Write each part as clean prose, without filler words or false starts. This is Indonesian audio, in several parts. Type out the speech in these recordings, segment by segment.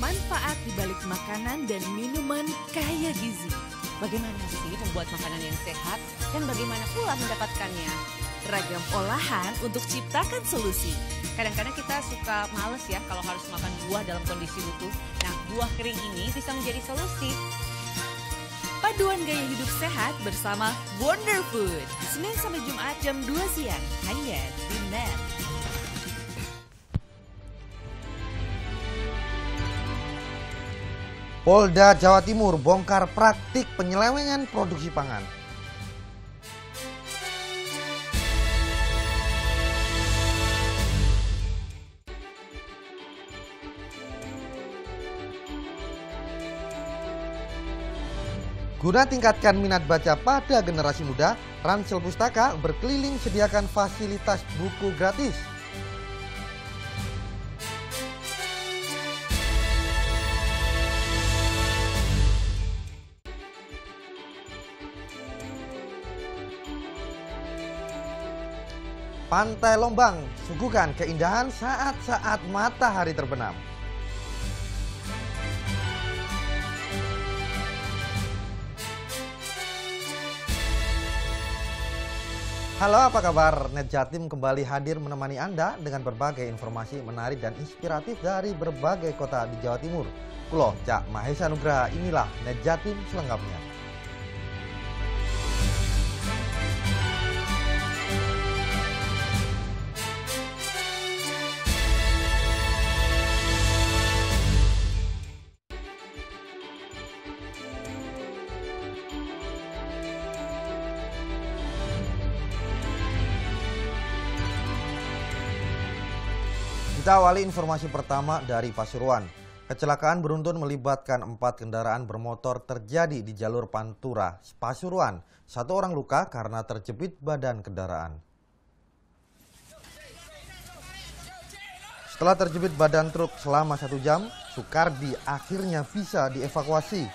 Manfaat di balik makanan dan minuman kaya gizi. Bagaimana sih membuat makanan yang sehat dan bagaimana pula mendapatkannya? Ragam olahan untuk ciptakan solusi. Kadang-kadang kita suka males ya kalau harus makan buah dalam kondisi utuh. Nah, buah kering ini bisa menjadi solusi. Paduan gaya hidup sehat bersama Wonder Food. Senin sampai Jumat jam 2 siang. Hanya di NET. Polda Jawa Timur bongkar praktik penyelewengan produksi pangan. Guna tingkatkan minat baca pada generasi muda, Ransel Pustaka berkeliling sediakan fasilitas buku gratis. Pantai Lombang, suguhkan keindahan saat-saat matahari terbenam. Halo, apa kabar? Net Jatim kembali hadir menemani Anda dengan berbagai informasi menarik dan inspiratif dari berbagai kota di Jawa Timur. Kulo Cak Mahesa Nugraha, inilah Net Jatim selengkapnya. Kita awali informasi pertama dari Pasuruan. Kecelakaan beruntun melibatkan 4 kendaraan bermotor terjadi di jalur Pantura, Pasuruan. 1 orang luka karena terjepit badan kendaraan. Setelah terjepit badan truk selama 1 jam, Sukardi akhirnya bisa dievakuasi.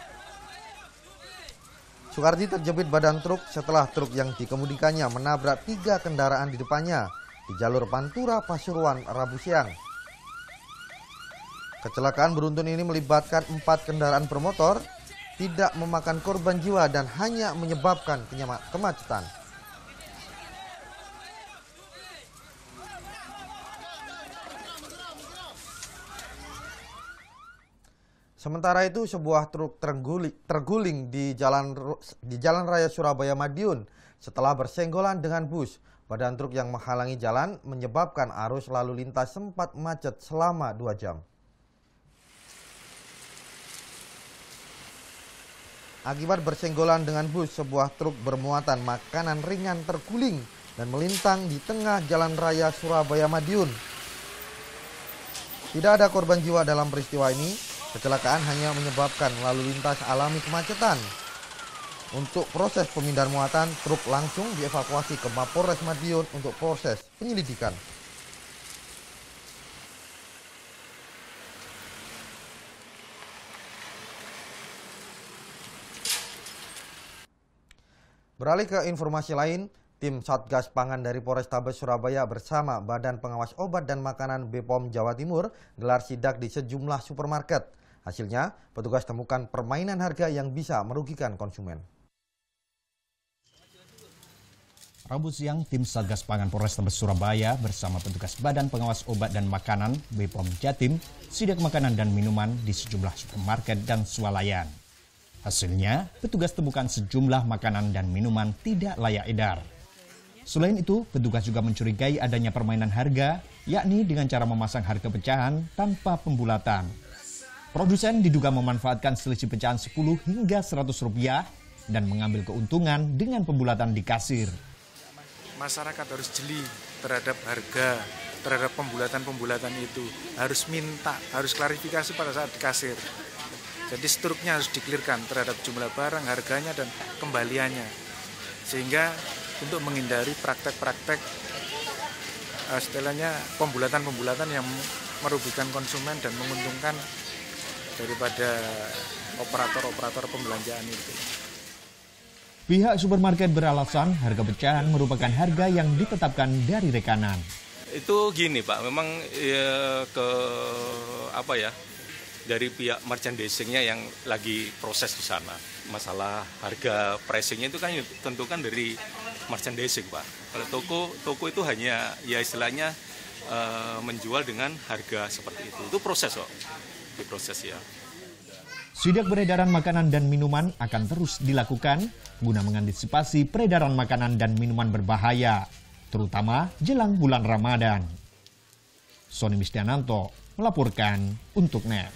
Sukardi terjepit badan truk setelah truk yang dikemudikannya menabrak 3 kendaraan di depannya di jalur Pantura, Pasuruan, Rabu siang. Kecelakaan beruntun ini melibatkan 4 kendaraan bermotor, tidak memakan korban jiwa dan hanya menyebabkan kemacetan. Sementara itu, sebuah truk terguling di Jalan Raya Surabaya Madiun setelah bersenggolan dengan bus. Badan truk yang menghalangi jalan menyebabkan arus lalu lintas sempat macet selama 2 jam. Akibat bersenggolan dengan bus, sebuah truk bermuatan makanan ringan terguling dan melintang di tengah Jalan Raya Surabaya Madiun. Tidak ada korban jiwa dalam peristiwa ini. Kecelakaan hanya menyebabkan lalu lintas alami kemacetan. Untuk proses pemindahan muatan, truk langsung dievakuasi ke Mapolres Madiun untuk proses penyelidikan. Beralih ke informasi lain, tim Satgas Pangan dari Polrestabes Surabaya bersama Badan Pengawas Obat dan Makanan BPOM Jawa Timur gelar sidak di sejumlah supermarket. Hasilnya, petugas temukan permainan harga yang bisa merugikan konsumen. Rabu siang, tim Satgas Pangan Polrestabes Surabaya bersama petugas Badan Pengawas Obat dan Makanan BPOM Jatim sidak makanan dan minuman di sejumlah supermarket dan swalayan. Hasilnya, petugas temukan sejumlah makanan dan minuman tidak layak edar. Selain itu, petugas juga mencurigai adanya permainan harga, yakni dengan cara memasang harga pecahan tanpa pembulatan. Produsen diduga memanfaatkan selisih pecahan 10 hingga Rp100 dan mengambil keuntungan dengan pembulatan di kasir. Masyarakat harus jeli terhadap harga, terhadap pembulatan-pembulatan itu. Harus minta, harus klarifikasi pada saat di kasir. Jadi struknya harus diklirkan terhadap jumlah barang, harganya, dan kembaliannya. Sehingga untuk menghindari praktek-praktek istilahnya pembulatan-pembulatan yang merugikan konsumen dan menguntungkan daripada operator-operator pembelanjaan itu. Pihak supermarket beralasan harga pecahan merupakan harga yang ditetapkan dari rekanan. Itu gini Pak, memang dari pihak merchandising-nya yang lagi proses di sana. Masalah harga pricing-nya itu kan tentukan dari merchandising Pak. Kalau toko itu hanya ya istilahnya menjual dengan harga seperti itu. Itu proses kok, diproses ya. Sidak peredaran makanan dan minuman akan terus dilakukan guna mengantisipasi peredaran makanan dan minuman berbahaya, terutama jelang bulan Ramadan. Sony Misdiananto melaporkan untuk NET.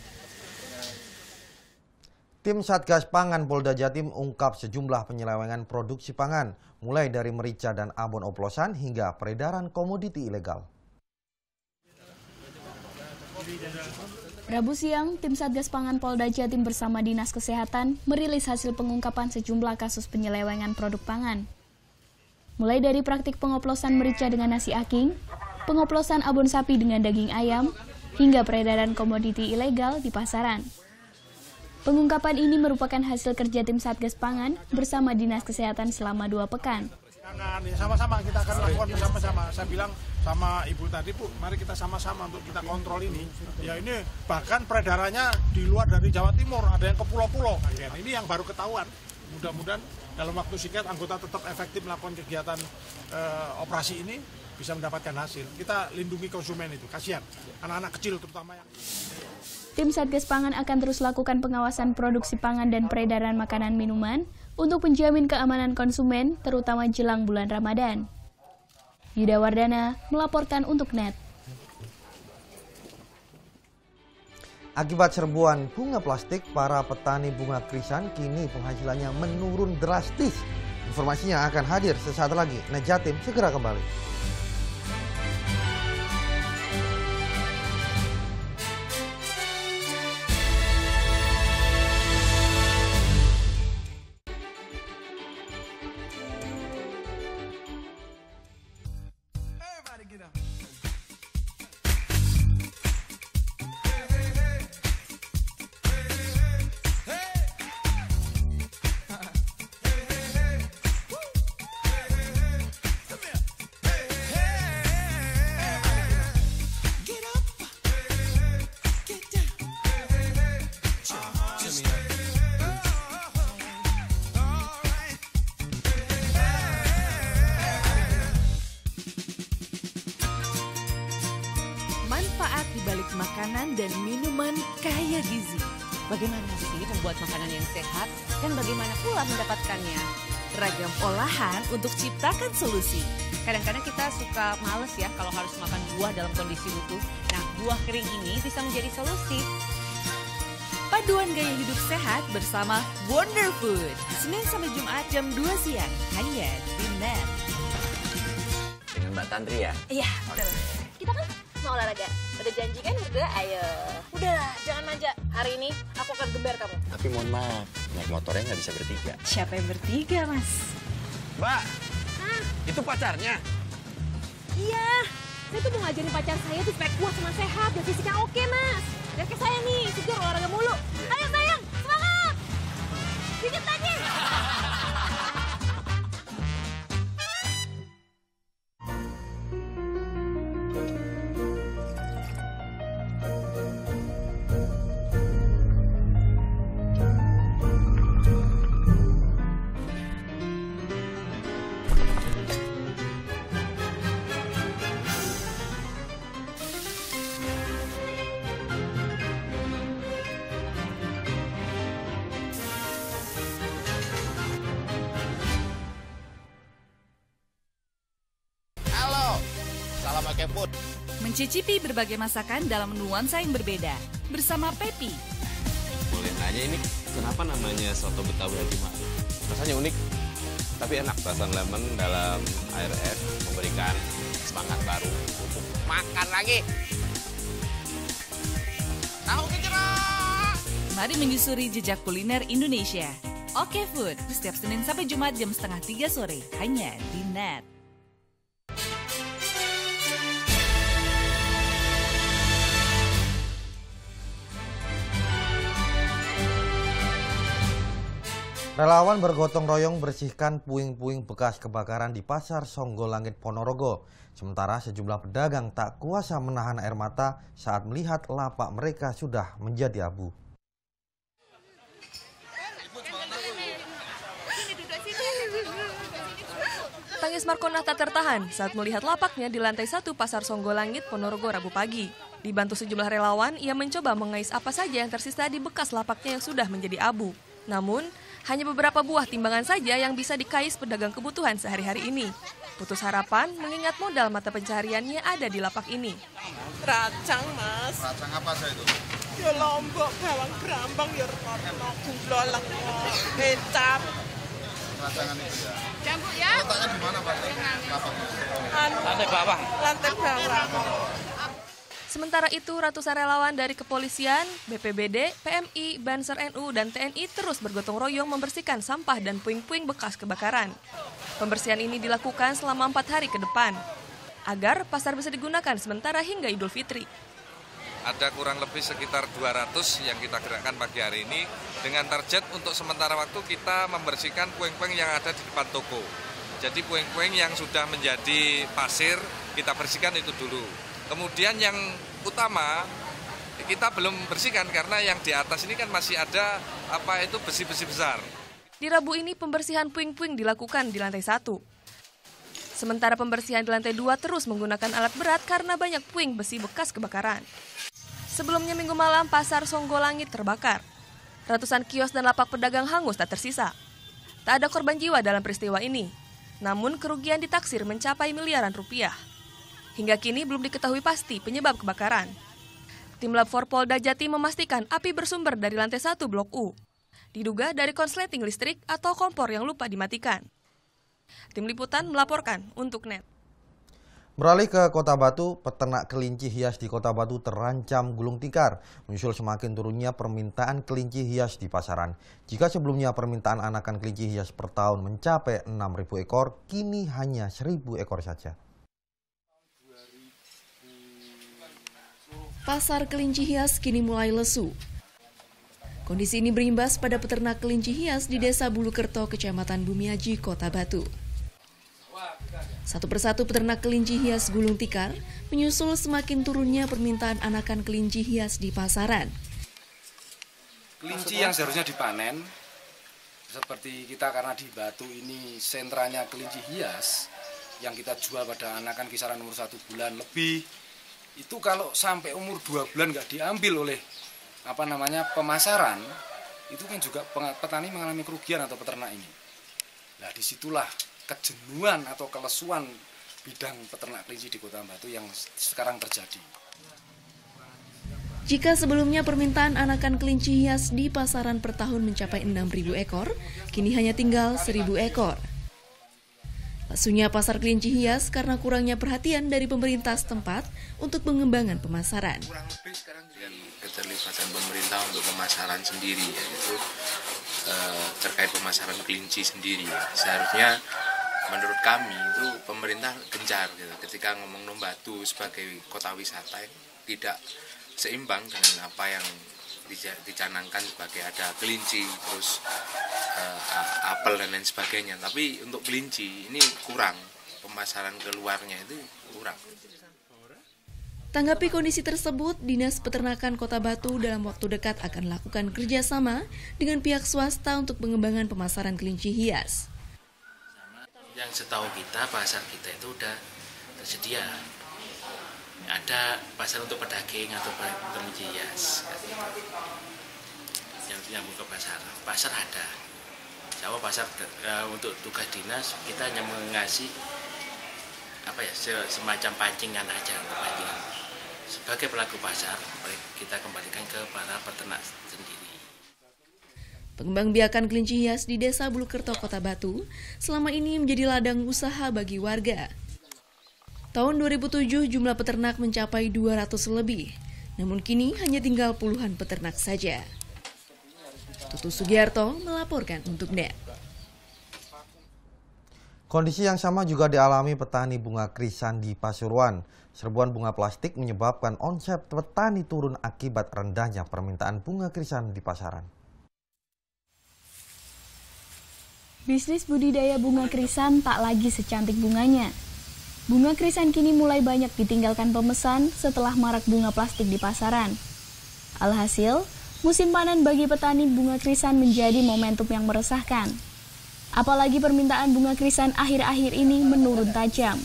Tim Satgas Pangan Polda Jatim ungkap sejumlah penyelewengan produksi pangan, mulai dari merica dan abon oplosan hingga peredaran komoditi ilegal. Rabu siang, tim Satgas Pangan Polda Jatim bersama Dinas Kesehatan merilis hasil pengungkapan sejumlah kasus penyelewengan produk pangan. Mulai dari praktik pengoplosan merica dengan nasi aking, pengoplosan abon sapi dengan daging ayam, hingga peredaran komoditi ilegal di pasaran. Pengungkapan ini merupakan hasil kerja tim Satgas Pangan bersama Dinas Kesehatan selama 2 pekan. Sama-sama kita akan lakukan bersama-sama. Saya bilang sama Ibu tadi, Bu, mari kita sama-sama untuk kita kontrol ini. Ya ini bahkan peredarannya di luar dari Jawa Timur, ada yang ke pulau-pulau. Ini yang baru ketahuan. Mudah-mudahan dalam waktu singkat anggota tetap efektif melakukan kegiatan operasi ini, bisa mendapatkan hasil. Kita lindungi konsumen itu, kasihan. Anak-anak kecil terutama yang... Tim Satgas Pangan akan terus lakukan pengawasan produksi pangan dan peredaran makanan minuman untuk menjamin keamanan konsumen, terutama jelang bulan Ramadan. Yuda Wardana melaporkan untuk NET. Akibat serbuan bunga plastik, para petani bunga krisan kini penghasilannya menurun drastis. Informasinya akan hadir sesaat lagi. NET Jatim segera kembali. Manfaat di balik makanan dan minuman kaya gizi. Bagaimana sih membuat makanan yang sehat dan bagaimana pula mendapatkannya? Ragam olahan untuk ciptakan solusi. Kadang-kadang kita suka males ya kalau harus makan buah dalam kondisi utuh. Nah, buah kering ini bisa menjadi solusi. Paduan gaya hidup sehat bersama Wonder Food. Senin sampai Jumat jam 2 siang. Hanya di NET. Dengan Mbak Tantri ya? Iya, betul. Kita kan mau olahraga. Udah janji kan berdua? Ayo. Udah, jangan manja. Hari ini aku akan gembar kamu. Tapi mohon maaf, naik motornya nggak bisa bertiga. Siapa yang bertiga, Mas? Mbak, itu pacarnya? Iya, saya tuh mau ngajarin pacar saya tuh supaya kuat sama sehat dan fisiknya oke, Mas. Lihat ke saya nih, segar olahraga mulu. Ayo sayang, semangat! Dikit lagi! Mencicipi berbagai masakan dalam nuansa yang berbeda bersama Pepi. Boleh nanya ini kenapa namanya soto Betawi Haji Ma'ruf? Rasanya unik, tapi enak. Rasa lemon dalam air es memberikan semangat baru untuk makan lagi. Tahu gejrot! Mari menyusuri jejak kuliner Indonesia. Oke Food, setiap Senin sampai Jumat jam 2:30 sore, hanya di NET. Relawan bergotong royong bersihkan puing-puing bekas kebakaran di Pasar Songgolangit, Ponorogo. Sementara sejumlah pedagang tak kuasa menahan air mata saat melihat lapak mereka sudah menjadi abu. Tangis Markona tak tertahan saat melihat lapaknya di lantai 1 Pasar Songgolangit, Ponorogo Rabu pagi. Dibantu sejumlah relawan, ia mencoba mengais apa saja yang tersisa di bekas lapaknya yang sudah menjadi abu. Namun, hanya beberapa buah timbangan saja yang bisa dikais pedagang kebutuhan sehari-hari ini. Putus harapan mengingat modal mata pencahariannya ada di lapak ini. Racang, Mas. Racang apa saja itu? Ya lombok, bawang brambang, ya rokok, gula, lengkok, kecap. Racangan itu ya? Jambu ya. Letaknya di mana, Pak? Lantai bawah. Lantai bawah. Sementara itu, ratusan relawan dari kepolisian, BPBD, PMI, Banser NU, dan TNI terus bergotong royong membersihkan sampah dan puing-puing bekas kebakaran. Pembersihan ini dilakukan selama 4 hari ke depan, agar pasar bisa digunakan sementara hingga Idul Fitri. Ada kurang lebih sekitar 200 yang kita gerakkan pagi hari ini, dengan target untuk sementara waktu kita membersihkan puing-puing yang ada di depan toko. Jadi puing-puing yang sudah menjadi pasir, kita bersihkan itu dulu. Kemudian yang utama kita belum bersihkan karena yang di atas ini kan masih ada besi-besi besar. Di Rabu ini pembersihan puing-puing dilakukan di lantai 1. Sementara pembersihan di lantai 2 terus menggunakan alat berat karena banyak puing besi bekas kebakaran. Sebelumnya Minggu malam Pasar Songgolangit terbakar. Ratusan kios dan lapak pedagang hangus tak tersisa. Tak ada korban jiwa dalam peristiwa ini. Namun kerugian ditaksir mencapai miliaran rupiah. Hingga kini belum diketahui pasti penyebab kebakaran. Tim Lab 4 Polda Jatim memastikan api bersumber dari lantai 1 Blok U. Diduga dari konsleting listrik atau kompor yang lupa dimatikan. Tim Liputan melaporkan untuk NET. Beralih ke Kota Batu, peternak kelinci hias di Kota Batu terancam gulung tikar, menyusul semakin turunnya permintaan kelinci hias di pasaran. Jika sebelumnya permintaan anakan kelinci hias per tahun mencapai 6.000 ekor, kini hanya 1.000 ekor saja. Pasar kelinci hias kini mulai lesu. Kondisi ini berimbas pada peternak kelinci hias di Desa Bulukerto, Kecamatan Bumiaji, Kota Batu. Satu persatu peternak kelinci hias gulung tikar menyusul semakin turunnya permintaan anakan kelinci hias di pasaran. Kelinci yang seharusnya dipanen, seperti kita karena di Batu ini sentranya kelinci hias, yang kita jual pada anakan kisaran umur 1 bulan lebih, itu kalau sampai umur 2 bulan nggak diambil oleh pemasaran, itu kan juga petani mengalami kerugian atau peternak ini. Nah, disitulah kejenuhan atau kelesuan bidang peternak kelinci di Kota Batu yang sekarang terjadi. Jika sebelumnya permintaan anakan kelinci hias di pasaran per tahun mencapai 6.000 ekor, kini hanya tinggal 1.000 ekor. Lesunya pasar kelinci hias karena kurangnya perhatian dari pemerintah setempat untuk pengembangan pemasaran. Dan keterlibatan pemerintah untuk pemasaran sendiri, yaitu terkait pemasaran kelinci sendiri. Seharusnya menurut kami itu pemerintah gencar gitu. Ketika ngomong Batu sebagai kota wisata yang tidak seimbang dengan apa yang dicanangkan sebagai ada kelinci, terus apel dan lain sebagainya. Tapi untuk kelinci ini kurang, pemasaran keluarnya itu kurang. Tanggapi kondisi tersebut, Dinas Peternakan Kota Batu dalam waktu dekat akan lakukan kerjasama dengan pihak swasta untuk pengembangan pemasaran kelinci hias. Yang setahu kita, pasar kita itu udah tersedia. Ada pasar untuk pedaging atau kelinci hias. Yang buka pasar ada. Jawa pasar untuk tugas dinas kita hanya mengasih semacam pancingan aja untuk pancingan. Sebagai pelaku pasar kita kembalikan ke para peternak sendiri. Pengembang biakan kelinci hias di Desa Bulukerto, Kota Batu selama ini menjadi ladang usaha bagi warga. Tahun 2007 jumlah peternak mencapai 200 lebih, namun kini hanya tinggal puluhan peternak saja. Tutu Sugiarto melaporkan untuk NET. Kondisi yang sama juga dialami petani bunga krisan di Pasuruan. Serbuan bunga plastik menyebabkan omset petani turun akibat rendahnya permintaan bunga krisan di pasaran. Bisnis budidaya bunga krisan tak lagi secantik bunganya. Bunga krisan kini mulai banyak ditinggalkan pemesan setelah marak bunga plastik di pasaran. Alhasil, musim panen bagi petani bunga krisan menjadi momentum yang meresahkan. Apalagi permintaan bunga krisan akhir-akhir ini menurun tajam.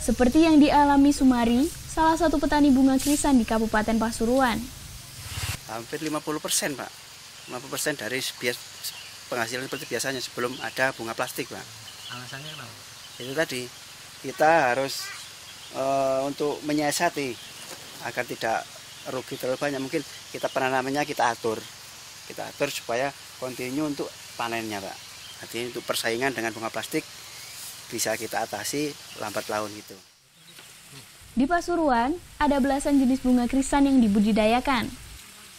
Seperti yang dialami Sumari, salah satu petani bunga krisan di Kabupaten Pasuruan. Hampir 50%, Pak. 50% dari penghasilan seperti biasanya sebelum ada bunga plastik, Pak. Alasannya kenapa? Itu tadi, kita harus untuk menyiasati agar tidak rugi terlalu banyak. Mungkin kita penanamannya kita atur supaya kontinu untuk panennya, Pak. Artinya untuk persaingan dengan bunga plastik bisa kita atasi lambat laun gitu. Di Pasuruan, ada belasan jenis bunga krisan yang dibudidayakan.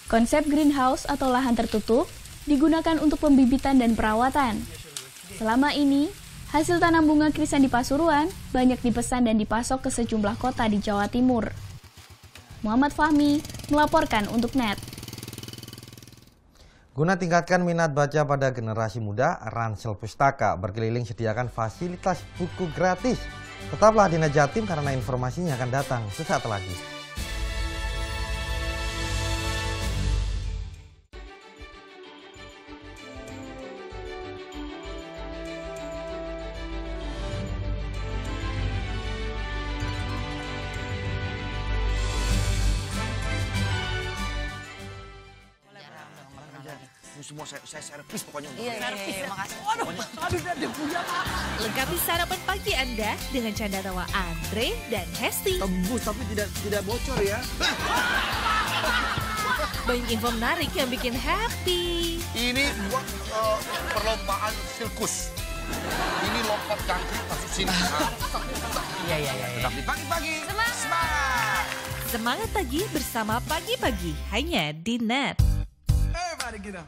Konsep greenhouse atau lahan tertutup digunakan untuk pembibitan dan perawatan. Selama ini, hasil tanam bunga krisan di Pasuruan banyak dipesan dan dipasok ke sejumlah kota di Jawa Timur. Muhammad Fahmi melaporkan untuk NET. Guna tingkatkan minat baca pada generasi muda, Ransel Pustaka berkeliling sediakan fasilitas buku gratis. Tetaplah di NET Jatim karena informasinya akan datang sesaat lagi. Semua saya servis pokoknya. Iya, makasih. Aduh, lengkapi sarapan pagi Anda dengan canda tawa Andre dan Hesti. Tembus tapi tidak bocor ya. Banyak info menarik yang bikin happy. Ini buat perlombaan sirkus. Ini lompat jangkrik masuk sini. Iya. Tetap di pagi-pagi. Semangat! Semangat pagi bersama Pagi-Pagi hanya di NET. Mari kita.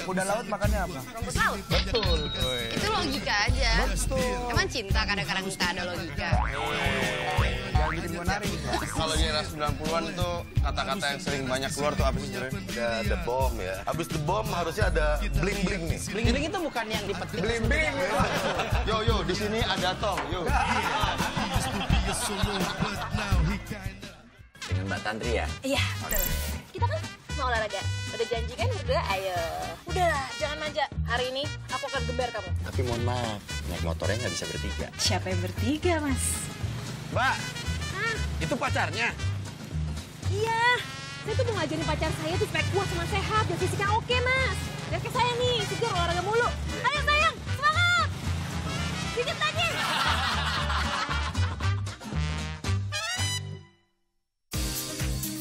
Kuda laut makannya apa? Rumput laut. Betul. Itu logika aja. Betul. Emang cinta kadang-kadang kita ada logika. Jangan bikin gue nari. Kalau di era 90-an tuh kata-kata yang sering banyak keluar tuh apa sih sebenarnya? Ada bom ya. Habis the bomb harusnya ada bling-bling nih. Bling-bling itu bukan yang dipetik. Bling-bling. Yo, di sini ada tong, yo. Dengan Mbak Tantri ya? Iya, betul. Kita kan mau olahraga. Udah janji kan berdua, ayo. Udahlah, jangan manja. Hari ini aku akan gembar kamu. Tapi mohon maaf, naik motornya nggak bisa bertiga. Siapa yang bertiga, Mas? Mbak, itu pacarnya? Iya, saya tuh mau ngajarin pacar saya tuh supaya kuat sama sehat dan fisiknya oke, Mas. Biar kayak saya nih, segar olahraga mulu. Ayo sayang, semangat! Dikit lagi!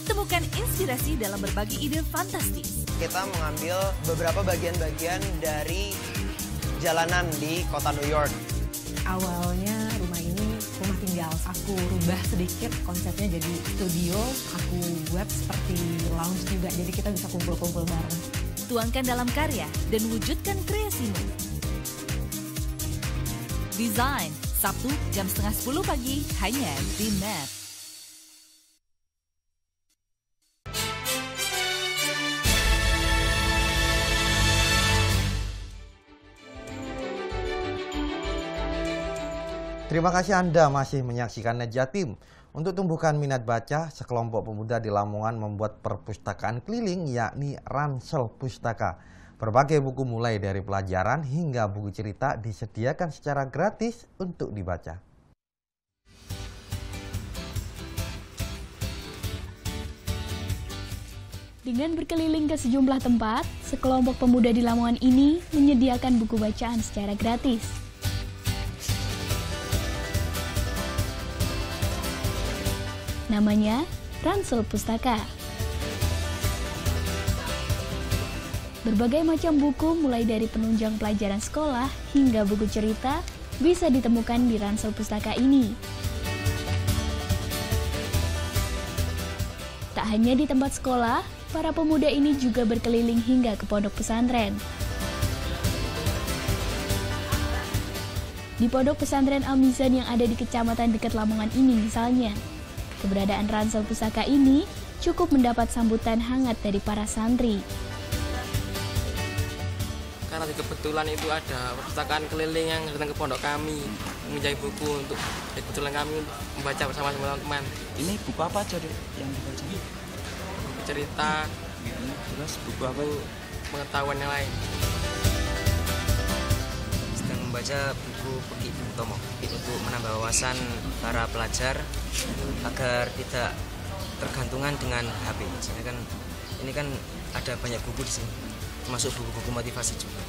Temukan inspirasi dalam berbagi ide fantastis. Kita mengambil beberapa bagian-bagian dari jalanan di kota New York. Awalnya rumah ini rumah tinggal. Aku rubah sedikit konsepnya jadi studio. Aku buat seperti lounge juga, jadi kita bisa kumpul-kumpul bareng. Tuangkan dalam karya dan wujudkan kreasimu. Design, Sabtu jam 9:30 pagi hanya di NET. Terima kasih Anda masih menyaksikan NET Jatim. Untuk tumbuhkan minat baca, sekelompok pemuda di Lamongan membuat perpustakaan keliling yakni Ransel Pustaka. Berbagai buku mulai dari pelajaran hingga buku cerita disediakan secara gratis untuk dibaca. Dengan berkeliling ke sejumlah tempat, sekelompok pemuda di Lamongan ini menyediakan buku bacaan secara gratis. Namanya Ransel Pustaka. Berbagai macam buku mulai dari penunjang pelajaran sekolah hingga buku cerita bisa ditemukan di ransel pustaka ini. Tak hanya di tempat sekolah, para pemuda ini juga berkeliling hingga ke pondok pesantren. Di pondok pesantren Al-Mizan yang ada di kecamatan dekat Lamongan ini misalnya, keberadaan ransel pustaka ini cukup mendapat sambutan hangat dari para santri. Karena kebetulan itu ada perpustakaan keliling yang datang ke pondok kami mencari buku untuk kebetulan kami membaca bersama teman-teman. Ini buku apa aja deh yang dibaca? Buku cerita, terus buku apa? Pengetahuan yang lain. Sedang membaca buku Pegi Bung Tomo untuk menambah wawasan para pelajar agar tidak tergantungan dengan HP. Soalnya kan ini kan ada banyak buku di sini, termasuk buku-buku motivasi juga.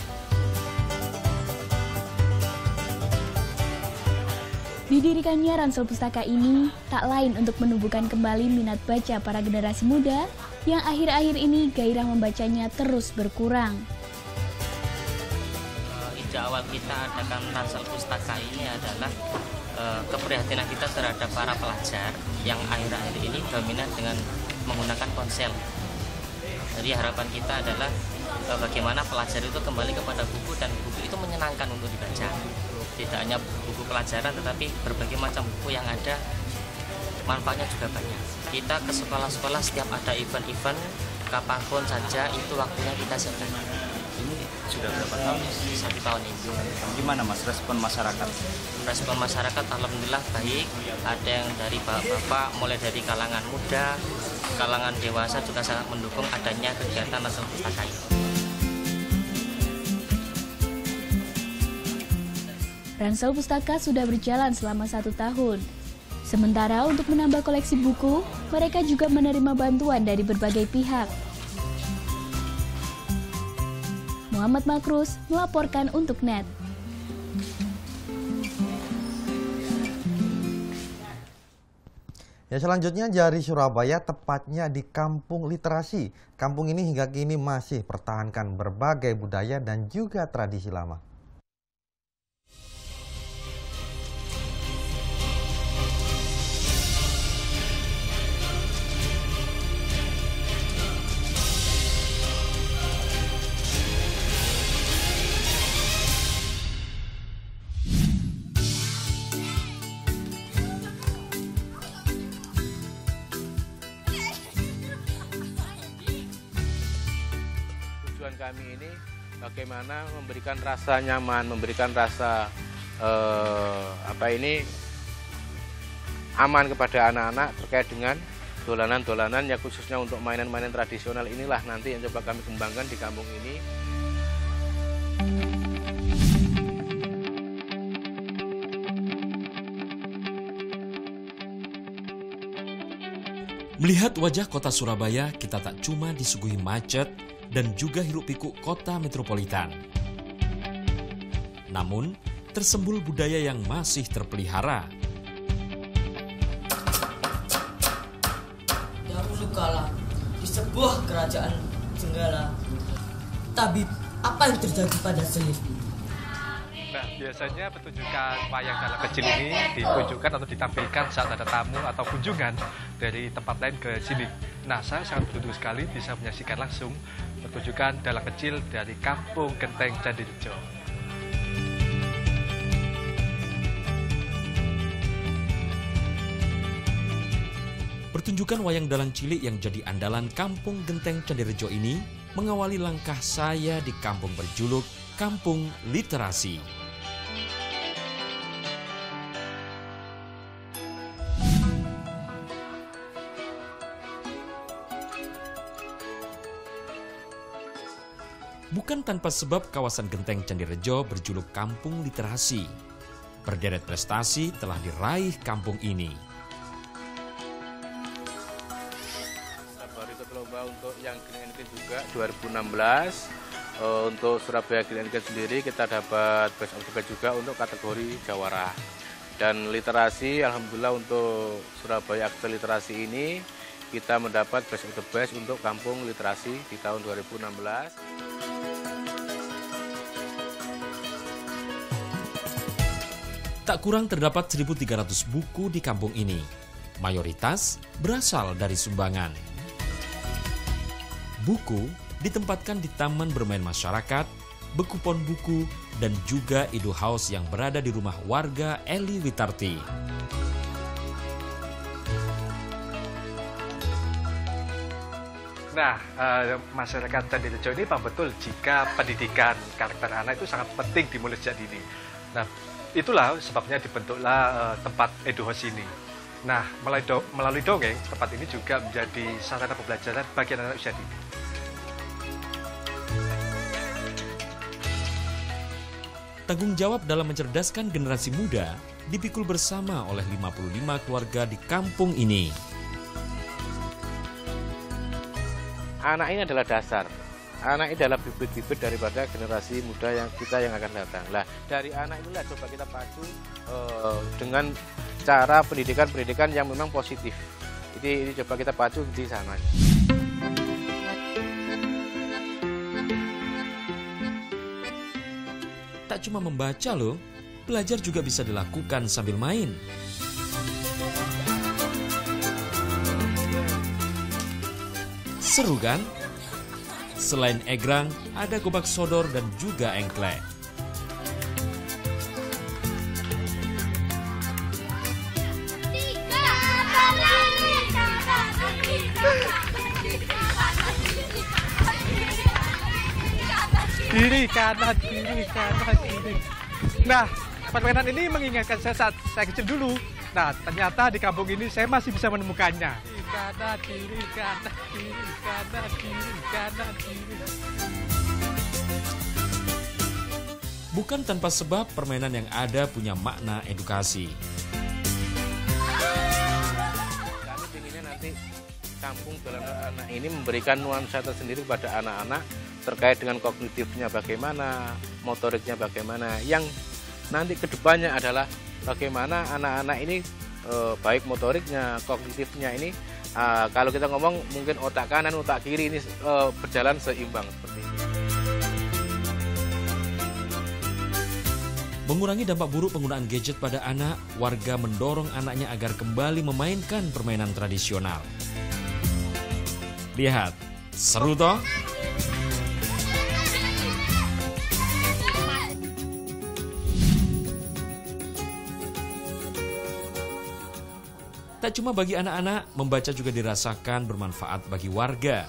Didirikannya ransel pustaka ini tak lain untuk menumbuhkan kembali minat baca para generasi muda yang akhir-akhir ini gairah membacanya terus berkurang. Ide awal kita adakan ransel pustaka ini adalah keprihatinan kita terhadap para pelajar yang akhir-akhir ini dominan dengan menggunakan ponsel. Jadi harapan kita adalah bagaimana pelajar itu kembali kepada buku dan buku itu menyenangkan untuk dibaca. Tidak hanya buku pelajaran tetapi berbagai macam buku yang ada manfaatnya juga banyak. Kita ke sekolah-sekolah setiap ada event-event kapanpun saja itu waktunya kita siapkan. Ini sudah berapa tahun? 1 tahun ini. Gimana Mas respon masyarakat? Respon masyarakat alhamdulillah baik. Ada yang dari bapak-bapak mulai dari kalangan muda, kalangan dewasa juga sangat mendukung adanya kegiatan ransel pustaka ini. Ransel pustaka sudah berjalan selama 1 tahun. Sementara untuk menambah koleksi buku, mereka juga menerima bantuan dari berbagai pihak. Muhammad Makrus melaporkan untuk NET. Ya, selanjutnya dari Surabaya, tepatnya di Kampung Literasi. Kampung ini hingga kini masih pertahankan berbagai budaya dan juga tradisi lama. Kami ini bagaimana memberikan rasa nyaman, memberikan rasa aman kepada anak-anak terkait dengan dolanan-dolanan ya, khususnya untuk mainan-mainan tradisional inilah nanti yang coba kami kembangkan di kampung ini. Melihat wajah kota Surabaya, kita tak cuma disuguhi macet dan juga hiruk-pikuk kota metropolitan. Namun, tersembul budaya yang masih terpelihara. Dahulu kala, di sebuah kerajaan Jenggala, tabib, apa yang terjadi pada Selir? Nah, biasanya pertunjukan wayang dalang kecil ini ditunjukkan atau ditampilkan saat ada tamu atau kunjungan dari tempat lain ke sini. Nah, saya sangat beruntung sekali bisa menyaksikan langsung pertunjukan dalang kecil dari Kampung Genteng Candirejo. Pertunjukan wayang dalang cilik yang jadi andalan Kampung Genteng Candirejo ini mengawali langkah saya di kampung berjuluk Kampung Literasi. Bukan tanpa sebab kawasan Genteng Candirejo berjuluk Kampung Literasi. Berderet prestasi telah diraih kampung ini. Baru ikut lomba untuk yang Green Engine juga 2016. Untuk Surabaya Green Engine sendiri kita dapat best of the best juga untuk kategori jawara. Dan literasi, alhamdulillah untuk Surabaya Akte Literasi ini kita mendapat best of the best untuk Kampung Literasi di tahun 2016. Tak kurang terdapat 1.300 buku di kampung ini. Mayoritas berasal dari sumbangan. Buku ditempatkan di taman bermain masyarakat, bekupon buku, dan juga Edu House yang berada di rumah warga Eli Witarti. Nah, masyarakat Candirejo ini paham betul jika pendidikan karakter anak itu sangat penting dimulai sejak dini. Nah, itulah sebabnya dibentuklah tempat Edu House ini. Nah, melalui dongeng, tempat ini juga menjadi sarana pembelajaran bagi anak-anak usia dini. Tanggung jawab dalam mencerdaskan generasi muda dipikul bersama oleh 55 keluarga di kampung ini. Anak ini adalah dasar. Anak ini adalah bibit-bibit daripada generasi muda yang akan datang. Lah, dari anak inilah coba kita pacu dengan cara pendidikan yang memang positif. Ini coba kita pacu di sana. Tak cuma membaca loh, belajar juga bisa dilakukan sambil main. Seru kan? Selain egrang, ada gobak sodor dan juga engklek. Kiri, kanan, kiri, kanan, kiri. Nah, permainan ini mengingatkan saya saat saya kecil dulu. Nah, ternyata di kampung ini saya masih bisa menemukannya. Kanan, kiri, kanan, kiri, kanan, kiri, kanan, kiri. Bukan tanpa sebab permainan yang ada punya makna edukasi. Kami inginnya nanti kampung dolanan anak ini memberikan nuansa tersendiri kepada anak-anak terkait dengan kognitifnya bagaimana, motoriknya bagaimana. Yang nanti kedepannya adalah bagaimana anak-anak ini baik motoriknya, kognitifnya ini kalau kita ngomong mungkin otak kanan, otak kiri ini berjalan seimbang seperti ini. Mengurangi dampak buruk penggunaan gadget pada anak, warga mendorong anaknya agar kembali memainkan permainan tradisional. Lihat, seru toh? Tak cuma bagi anak-anak, membaca juga dirasakan bermanfaat bagi warga.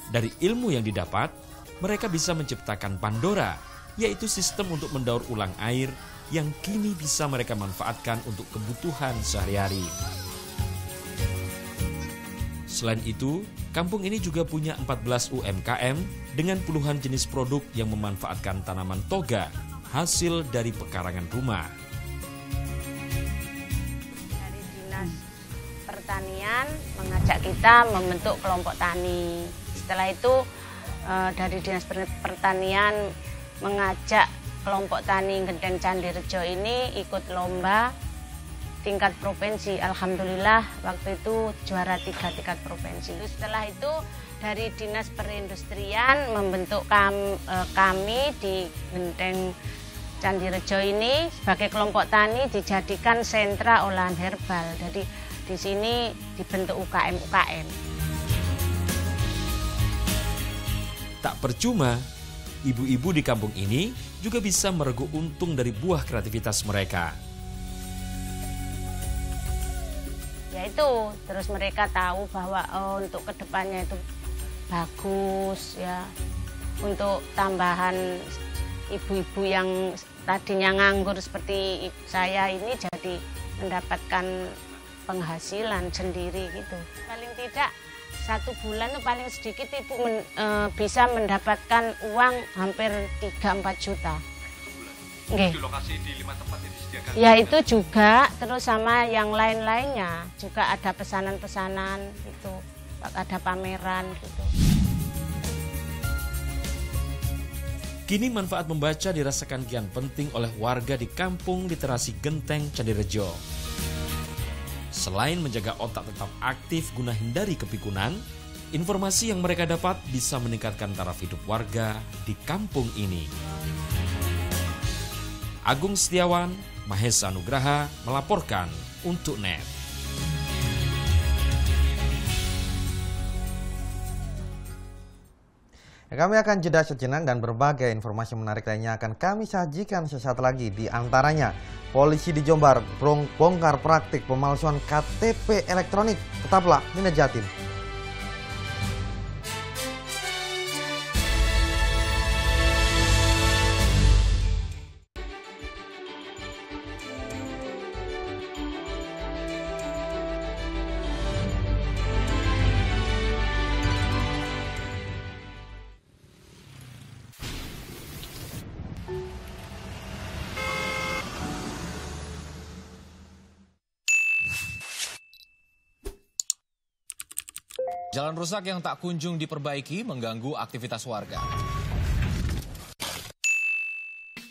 Dari ilmu yang didapat, mereka bisa menciptakan Pandora, yaitu sistem untuk mendaur ulang air yang kini bisa mereka manfaatkan untuk kebutuhan sehari-hari. Selain itu, kampung ini juga punya 14 UMKM dengan puluhan jenis produk yang memanfaatkan tanaman toga, hasil dari pekarangan rumah. Pertanian mengajak kita membentuk kelompok tani. Setelah itu dari Dinas Pertanian mengajak kelompok tani Genteng Candirejo ini ikut lomba tingkat provinsi. Alhamdulillah waktu itu juara 3 tingkat provinsi. Setelah itu dari Dinas Perindustrian membentuk kami di Genteng Candirejo ini sebagai kelompok tani dijadikan sentra olahan herbal. Jadi di sini dibentuk UKM-UKM. Tak percuma, ibu-ibu di kampung ini juga bisa merengkuh untung dari buah kreativitas mereka. Yaitu, terus mereka tahu bahwa untuk kedepannya itu bagus ya. Untuk tambahan ibu-ibu yang tadinya nganggur seperti saya ini jadi mendapatkan penghasilan sendiri gitu. Paling tidak 1 bulan itu paling sedikit ibu bisa mendapatkan uang hampir 3-4 juta. Di lokasi di 5 tempat ini disediakan? Ya itu juga, terus sama yang lain-lainnya juga ada pesanan-pesanan gitu, ada pameran gitu. Kini manfaat membaca dirasakan kian penting oleh warga di kampung literasi Genteng Candirejo. Selain menjaga otak tetap aktif guna hindari kepikunan, informasi yang mereka dapat bisa meningkatkan taraf hidup warga di kampung ini. Agung Setiawan, Mahesa Nugraha melaporkan untuk NET. Kami akan jeda sejenak dan berbagai informasi menarik lainnya akan kami sajikan sesaat lagi. Di antaranya, polisi di Jombang bongkar praktik pemalsuan KTP elektronik. Tetaplah di NET Jatim. Jalan rusak yang tak kunjung diperbaiki mengganggu aktivitas warga.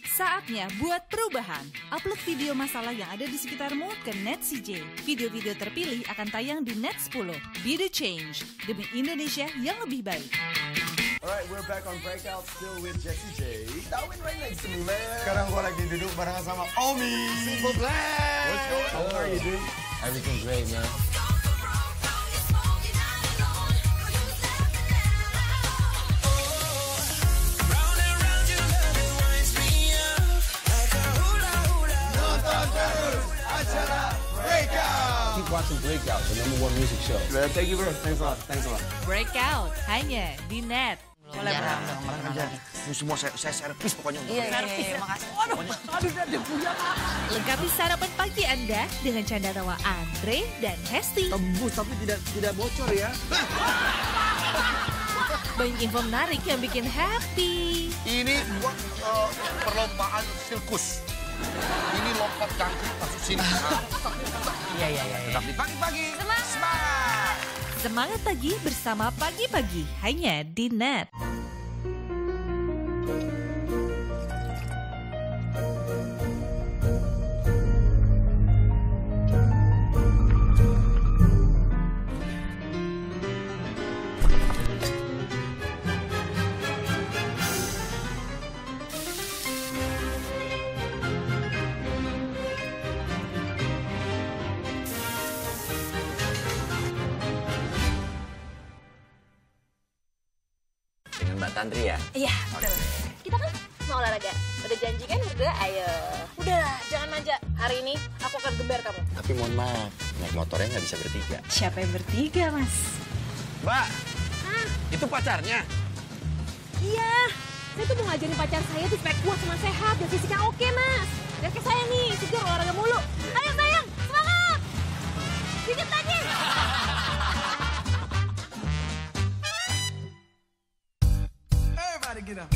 Saatnya buat perubahan. Upload video masalah yang ada di sekitarmu ke NET CJ. Video-video terpilih akan tayang di NET 10. Be the change demi Indonesia yang lebih baik. Alright, we're back on Breakout still with Jessie J. Darwin right next to me, man. Sekarang gue lagi duduk bareng sama Omi. Simple Plan. What's going on? How are you, dude? Everything great, man. Keep watching Breakout, the #1 music show. Man, thank you, bro. Thanks a lot. Thanks a lot. Breakout hanya di NET. Boleh ini semua saya servis pokoknya. Iya, makasih. Aduh, dia punya. Lengkapi sarapan pagi Anda dengan canda tawa Andre dan Hesti. Tembus tapi tidak bocor ya. Banyak info menarik yang bikin happy. Ini buat perlombaan sirkus. Ini lompat jangkrik masuk sini. Iya. Tetap di pagi-pagi. Semangat! Semangat pagi bersama Pagi-Pagi hanya di NET. Mbak Tantri ya? Iya, betul. Kita kan mau olahraga. Udah janji kan berdua, ayo. Udah, jangan manja. Hari ini aku akan gembar kamu. Tapi mohon maaf, naik motornya nggak bisa bertiga. Siapa yang bertiga, Mas? Mbak, itu pacarnya? Iya, saya tuh mau ngajarin pacar saya tuh supaya kuat sama sehat dan fisiknya oke, Mas. Lihat kayak saya nih, segar olahraga mulu. Ayo sayang, semangat! Dikit lagi! Everybody get up.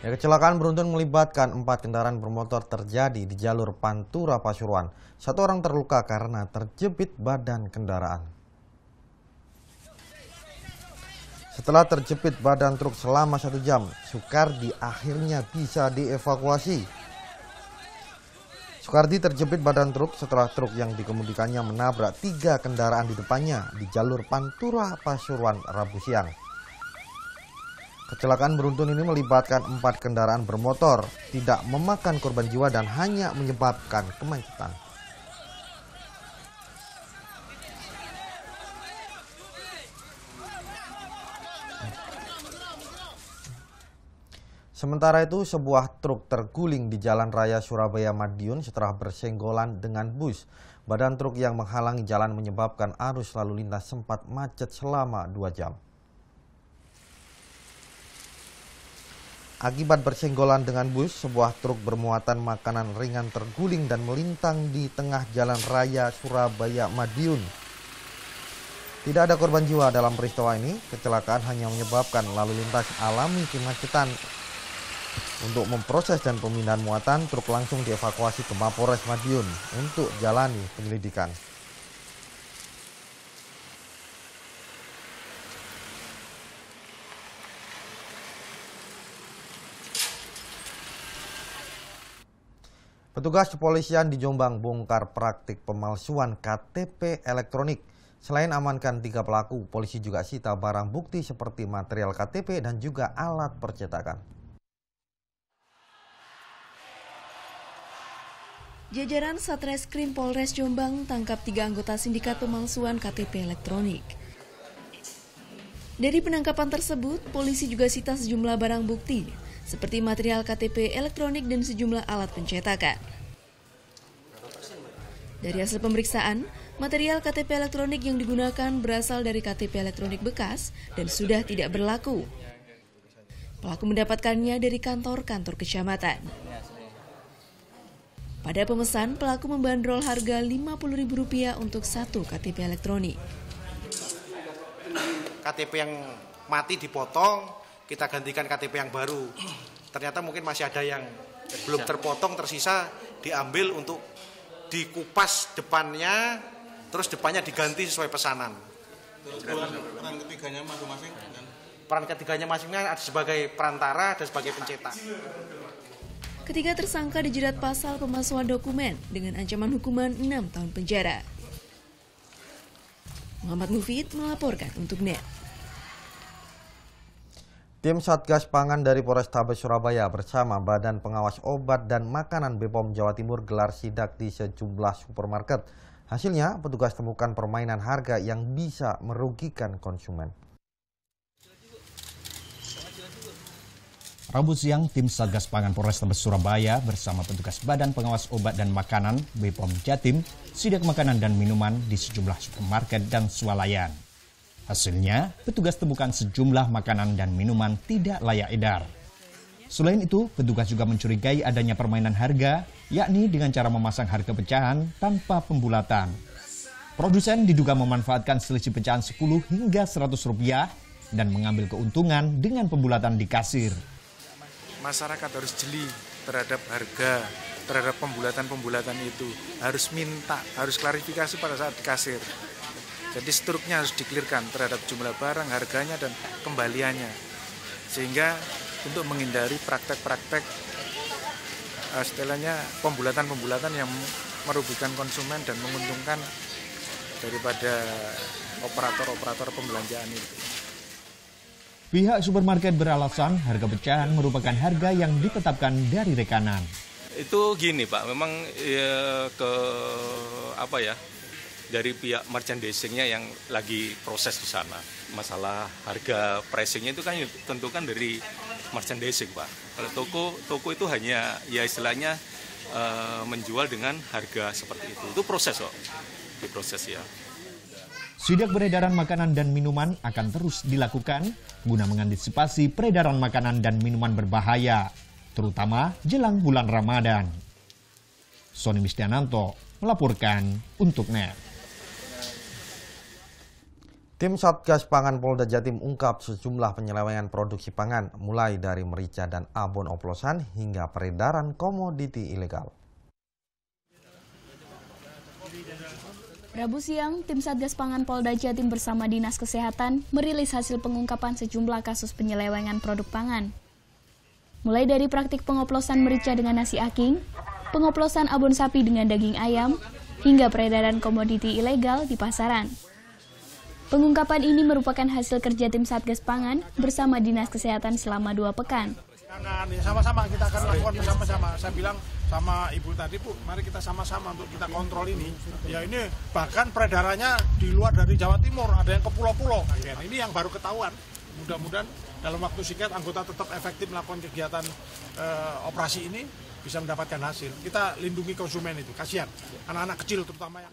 Ya, kecelakaan beruntun melibatkan 4 kendaraan bermotor terjadi di jalur Pantura Pasuruan. 1 orang terluka karena terjepit badan kendaraan. Setelah terjepit badan truk selama 1 jam, Sukardi akhirnya bisa dievakuasi. Sukardi terjepit badan truk setelah truk yang dikemudikannya menabrak 3 kendaraan di depannya di jalur Pantura Pasuruan Rabu siang. Kecelakaan beruntun ini melibatkan 4 kendaraan bermotor, tidak memakan korban jiwa dan hanya menyebabkan kemacetan. Sementara itu, sebuah truk terguling di Jalan Raya Surabaya Madiun setelah bersenggolan dengan bus. Badan truk yang menghalangi jalan menyebabkan arus lalu lintas sempat macet selama 2 jam. Akibat bersenggolan dengan bus, sebuah truk bermuatan makanan ringan terguling dan melintang di tengah Jalan Raya Surabaya Madiun. Tidak ada korban jiwa dalam peristiwa ini. Kecelakaan hanya menyebabkan lalu lintas alami kemacetan. Untuk memproses dan pemindahan muatan, truk langsung dievakuasi ke Mapolres Madiun untuk jalani penyelidikan. Petugas kepolisian di Jombang bongkar praktik pemalsuan KTP elektronik. Selain amankan 3 pelaku, polisi juga sita barang bukti seperti material KTP dan juga alat percetakan. Jajaran Satreskrim Polres Jombang tangkap 3 anggota sindikat pemalsuan KTP elektronik. Dari penangkapan tersebut, polisi juga sita sejumlah barang bukti, seperti material KTP elektronik dan sejumlah alat pencetakan. Dari hasil pemeriksaan, material KTP elektronik yang digunakan berasal dari KTP elektronik bekas dan sudah tidak berlaku. Pelaku mendapatkannya dari kantor-kantor kecamatan. Pada pemesan, pelaku membandrol harga Rp50.000 untuk 1 KTP elektronik. KTP yang mati dipotong, kita gantikan KTP yang baru. Ternyata mungkin masih ada yang belum terpotong, tersisa, diambil untuk dikupas depannya, terus depannya diganti sesuai pesanan. Peran ketiganya masing-masing? Peran ketiganya masing-masing ada sebagai perantara dan sebagai pencetak. Ketiga tersangka dijerat pasal pemalsuan dokumen dengan ancaman hukuman 6 tahun penjara. Muhammad Mufid melaporkan untuk NET. Tim Satgas Pangan dari Polrestabes Surabaya bersama Badan Pengawas Obat dan Makanan BPOM Jawa Timur gelar sidak di sejumlah supermarket. Hasilnya, petugas temukan permainan harga yang bisa merugikan konsumen. Rabu siang, tim Satgas Pangan Polrestabes Surabaya bersama petugas Badan Pengawas Obat dan Makanan BPOM Jatim sidak makanan dan minuman di sejumlah supermarket dan swalayan. Hasilnya, petugas temukan sejumlah makanan dan minuman tidak layak edar. Selain itu, petugas juga mencurigai adanya permainan harga, yakni dengan cara memasang harga pecahan tanpa pembulatan. Produsen diduga memanfaatkan selisih pecahan 10 hingga Rp100 dan mengambil keuntungan dengan pembulatan di kasir. Masyarakat harus jeli terhadap harga, terhadap pembulatan-pembulatan itu. Harus minta, harus klarifikasi pada saat di kasir. Jadi struknya harus diklirkan terhadap jumlah barang, harganya, dan kembaliannya. Sehingga untuk menghindari praktek-praktek istilahnya pembulatan-pembulatan yang merugikan konsumen dan menguntungkan daripada operator-operator pembelanjaan itu. Pihak supermarket beralasan harga pecahan merupakan harga yang ditetapkan dari rekanan. Itu gini Pak, memang dari pihak merchandising-nya yang lagi proses di sana. Masalah harga pricing-nya itu kan ditentukan dari merchandising Pak. Kalau toko itu hanya ya istilahnya menjual dengan harga seperti itu. Itu proses kok, diproses ya. Sidak peredaran makanan dan minuman akan terus dilakukan guna mengantisipasi peredaran makanan dan minuman berbahaya, terutama jelang bulan Ramadan. Sony Mistiananto melaporkan untuk NET. Tim Satgas Pangan Polda Jatim ungkap sejumlah penyelewengan produksi pangan, mulai dari merica dan abon oplosan hingga peredaran komoditi ilegal. Rabu siang, tim Satgas Pangan Polda Jatim bersama Dinas Kesehatan merilis hasil pengungkapan sejumlah kasus penyelewengan produk pangan. Mulai dari praktik pengoplosan merica dengan nasi aking, pengoplosan abon sapi dengan daging ayam, hingga peredaran komoditi ilegal di pasaran. Pengungkapan ini merupakan hasil kerja tim Satgas Pangan bersama Dinas Kesehatan selama 2 pekan. Sama-sama kita akan lakukan bersama-sama. Saya bilang sama Ibu tadi, Bu, mari kita sama-sama untuk kita kontrol ini. Ya ini bahkan peredarannya di luar dari Jawa Timur, ada yang ke pulau-pulau. Nah, ini yang baru ketahuan. Mudah-mudahan dalam waktu singkat anggota tetap efektif melakukan kegiatan operasi ini bisa mendapatkan hasil. Kita lindungi konsumen itu, kasihan anak-anak kecil terutama yang.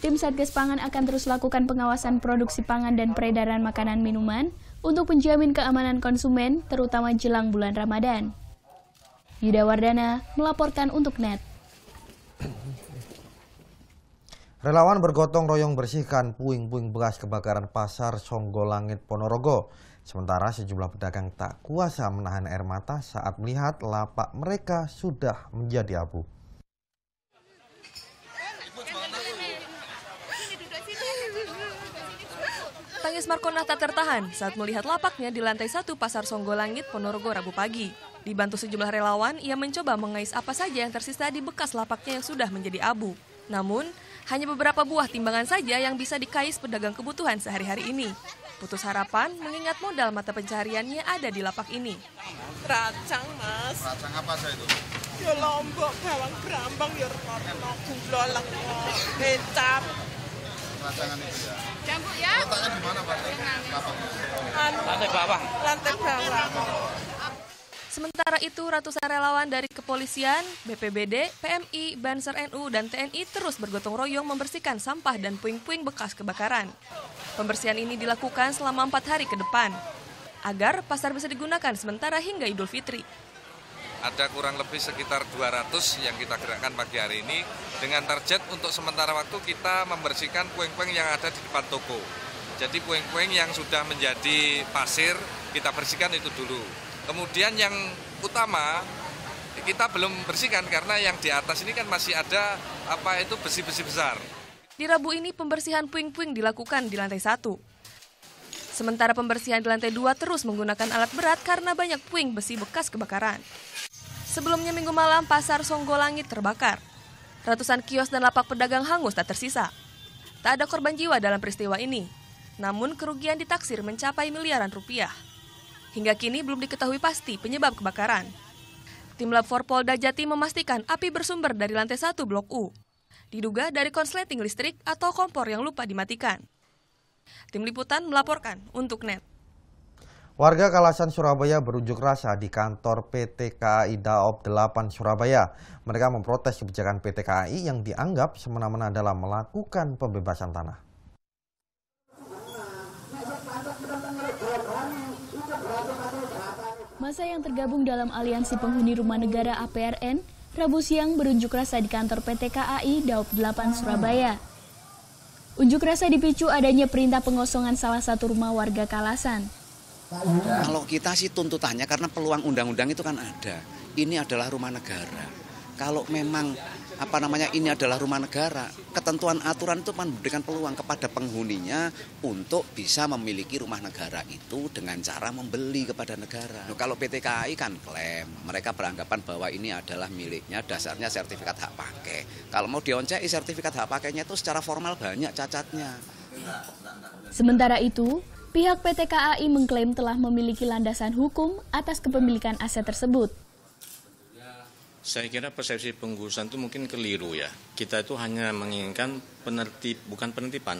Tim Satgas Pangan akan terus lakukan pengawasan produksi pangan dan peredaran makanan minuman untuk menjamin keamanan konsumen, terutama jelang bulan Ramadan. Yuda Wardana melaporkan untuk NET. Relawan bergotong royong bersihkan puing-puing bekas kebakaran Pasar Songgolangit Ponorogo. Sementara sejumlah pedagang tak kuasa menahan air mata saat melihat lapak mereka sudah menjadi abu. Tangis Markona tak tertahan saat melihat lapaknya di lantai 1 Pasar Songgolangit Ponorogo Rabu pagi. Dibantu sejumlah relawan, ia mencoba mengais apa saja yang tersisa di bekas lapaknya yang sudah menjadi abu. Namun, hanya beberapa buah timbangan saja yang bisa dikais pedagang kebutuhan sehari-hari ini. Putus harapan mengingat modal mata pencahariannya ada di lapak ini. Racang, Mas. Racang apa saya itu? Ya lombok, bawang brambang, ya rotno, gula, lengo, kecap. Racangan itu ya? Campur ya. Letaknya di mana, Pak? Lantai bawah. Lantai bawah. Sementara itu, ratusan relawan dari kepolisian, BPBD, PMI, Banser NU, dan TNI terus bergotong royong membersihkan sampah dan puing-puing bekas kebakaran. Pembersihan ini dilakukan selama 4 hari ke depan, agar pasar bisa digunakan sementara hingga Idul Fitri. Ada kurang lebih sekitar 200 yang kita gerakkan pagi hari ini, dengan target untuk sementara waktu kita membersihkan puing-puing yang ada di depan toko. Jadi puing-puing yang sudah menjadi pasir, kita bersihkan itu dulu. Kemudian yang utama kita belum bersihkan karena yang di atas ini kan masih ada besi-besi besar. Di Rabu ini pembersihan puing-puing dilakukan di lantai 1. Sementara pembersihan di lantai 2 terus menggunakan alat berat karena banyak puing besi bekas kebakaran. Sebelumnya Minggu malam Pasar Songgolangit terbakar. Ratusan kios dan lapak pedagang hangus tak tersisa. Tak ada korban jiwa dalam peristiwa ini. Namun kerugian ditaksir mencapai miliaran rupiah. Hingga kini belum diketahui pasti penyebab kebakaran. Tim Lab 4 Polda Jatim memastikan api bersumber dari lantai 1 Blok U. Diduga dari konsleting listrik atau kompor yang lupa dimatikan. Tim Liputan melaporkan untuk NET. Warga Kalasan Surabaya berunjuk rasa di kantor PT KAI Daop 8 Surabaya. Mereka memprotes kebijakan PT KAI yang dianggap semena-mena dalam melakukan pembebasan tanah. Masa yang tergabung dalam Aliansi Penghuni Rumah Negara APRN, Rabu siang berunjuk rasa di kantor PT KAI Daop 8 Surabaya. Unjuk rasa dipicu adanya perintah pengosongan salah satu rumah warga Kalasan. Kalau kita sih tuntutannya karena peluang undang-undang itu kan ada. Ini adalah rumah negara. Kalau memang ini adalah rumah negara, ketentuan aturan itu memberikan peluang kepada penghuninya untuk bisa memiliki rumah negara itu dengan cara membeli kepada negara. Kalau PT KAI kan klaim, mereka beranggapan bahwa ini adalah miliknya, dasarnya sertifikat hak pakai. Kalau mau dionceki sertifikat hak pakainya itu secara formal banyak cacatnya. Sementara itu, pihak PT KAI mengklaim telah memiliki landasan hukum atas kepemilikan aset tersebut. Saya kira persepsi penggusuran itu mungkin keliru ya. Kita itu hanya menginginkan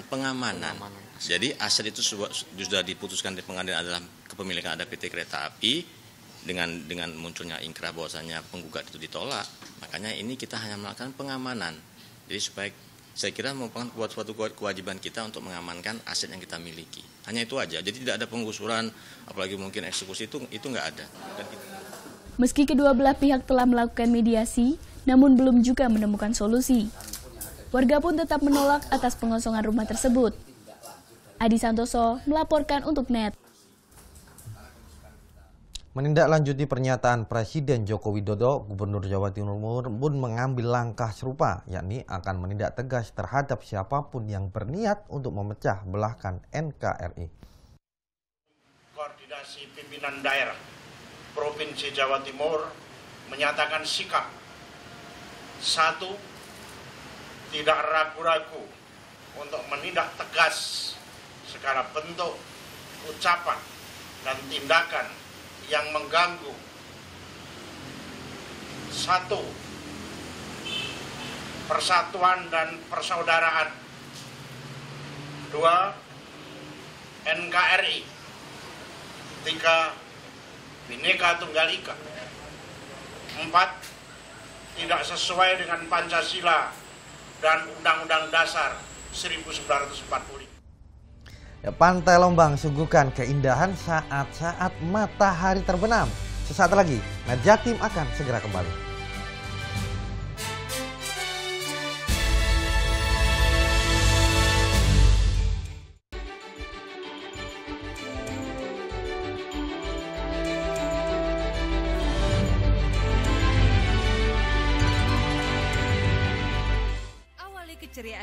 pengamanan. Jadi aset itu sudah diputuskan di pengadilan adalah kepemilikan ada PT Kereta Api dengan munculnya ingkrah bahwasanya penggugat itu ditolak. Makanya ini kita hanya melakukan pengamanan. Jadi supaya saya kira merupakan suatu kewajiban kita untuk mengamankan aset yang kita miliki. Hanya itu aja. Jadi tidak ada penggusuran, apalagi mungkin eksekusi itu nggak ada. Meski kedua belah pihak telah melakukan mediasi, namun belum juga menemukan solusi. Warga pun tetap menolak atas pengosongan rumah tersebut. Adi Santoso melaporkan untuk NET. Menindaklanjuti pernyataan Presiden Joko Widodo, Gubernur Jawa Timur pun mengambil langkah serupa, yakni akan menindak tegas terhadap siapapun yang berniat untuk memecah belahkan NKRI. Koordinasi pimpinan daerah Provinsi Jawa Timur menyatakan sikap. 1. Tidak ragu-ragu untuk menindak tegas segala bentuk ucapan dan tindakan yang mengganggu 1. persatuan dan persaudaraan, 2. NKRI, 3. Bhinneka Tunggal Ika, 4. Tidak sesuai dengan Pancasila dan Undang-Undang Dasar 1945. Pantai Lombang suguhkan keindahan saat-saat matahari terbenam. Sesaat lagi, NET Jatim akan segera kembali.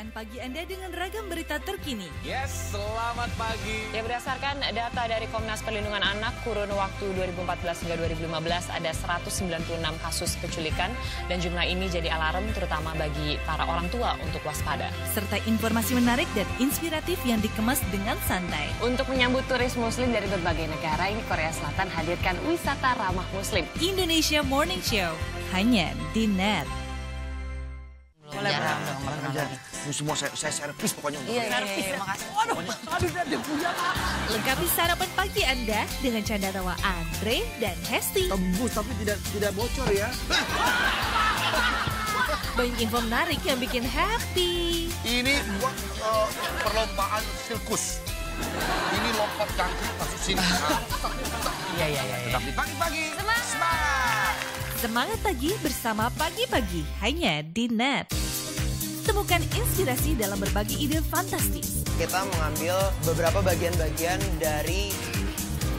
perjumpaan pagi Anda dengan ragam berita terkini. Yes, selamat pagi. Ya, berdasarkan data dari Komnas Perlindungan Anak, kurun waktu 2014 hingga 2015 ada 196 kasus penculikan dan jumlah ini jadi alarm terutama bagi para orang tua untuk waspada. Serta informasi menarik dan inspiratif yang dikemas dengan santai. Untuk menyambut turis muslim dari berbagai negara, ini Korea Selatan hadirkan wisata ramah muslim. Indonesia Morning Show, hanya di NET. Boleh kerja. Ini semua saya servis pokoknya. Iya, makasih. Aduh, lengkapi sarapan pagi Anda dengan canda tawa Andre dan Hesti. Tembus tapi tidak bocor ya. Banyak info menarik yang bikin happy. Ini buat perlombaan sirkus. Ini lompat jangkrik masuk sini. Iya. Pagi-pagi. Semangat! Semangat pagi bersama Pagi-Pagi hanya di NET. Temukan inspirasi dalam berbagi ide fantastis. Kita mengambil beberapa bagian-bagian dari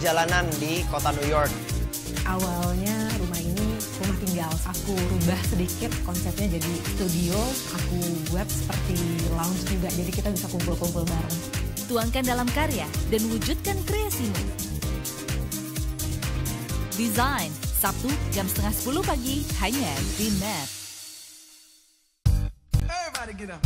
jalanan di kota New York. Awalnya rumah ini rumah tinggal. Aku rubah sedikit konsepnya jadi studio. Aku buat seperti lounge juga, jadi kita bisa kumpul-kumpul bareng. Tuangkan dalam karya dan wujudkan kreasimu. Design, Sabtu jam 9:30 pagi hanya di NET. Everybody get up.